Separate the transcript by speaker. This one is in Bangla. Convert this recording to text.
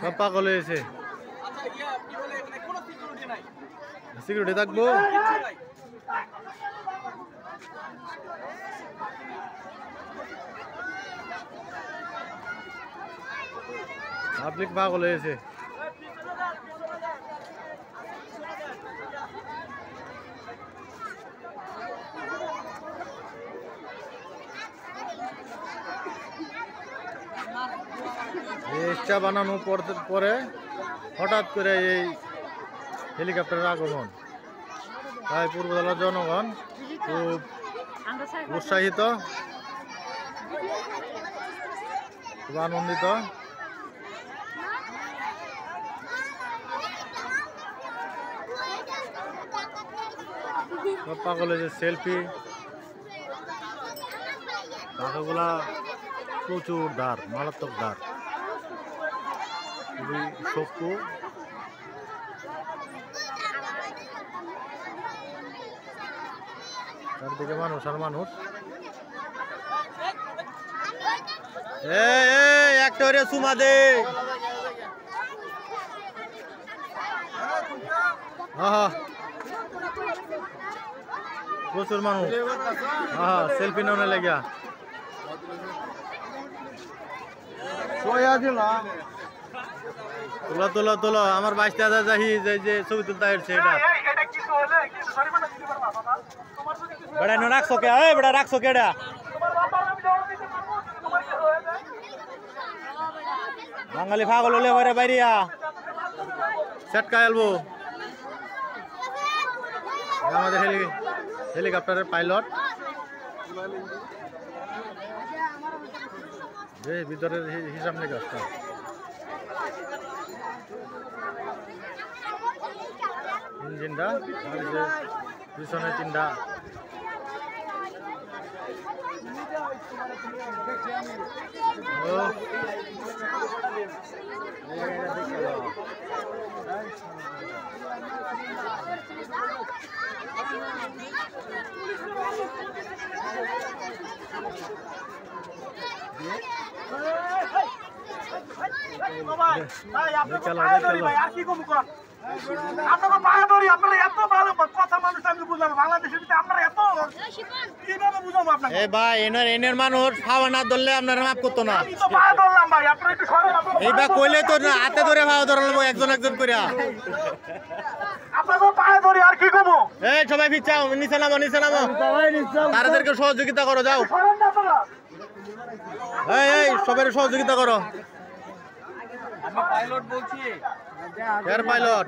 Speaker 1: সব পাগল হয়েছে। সিকিউরিটি থাকবো। পাবলিক পাগল হয়েছে। স্টা বানানোর পরে হঠাৎ করে এই হেলিকপ্টারের আগমন, তাই পূর্বতলার জনগণ খুব উৎসাহিত, খুব আনন্দিত। সব পাগলে যে সেলফি, পাখাগুলা প্রচুর ধার, মারাত্মক ধার, খুবই শক্ত। চারদিকে মানুষ আর মানুষ। একটা ওরে সুমা দে। প্রচুর মানুষ সেলফি নেওয়া লেগা। তোলা তোলা তোলা আমার 22,000 যাহি যে ছবি তুলতে আসছে এটা বেড়া নো রাখছো কে? বেড়া রাখছো কেডা? বাঙালি পাগল হলে বাইরে বাইরিয়া সেটকা এলবো। আমাদের হেলিকপ্টারের পাইলট যে ভিতরের হিসাব নিয়ে কাজটা। ইঞ্জিনটা আর যে পিছনে 3টা মানুষ খাওয়া না ধরলে আপনারা মাফ করতো না। এইবার কইলে তো হাতে ধরে খাওয়া ধরলো একজন একজন করে। এই সবাই ফিরছাও, নিচে নামো নিচে নামো, তাদেরকে সহযোগিতা করো, যাও। এই সবাই সহযোগিতা করো। পাইলট বলছি, পাইলট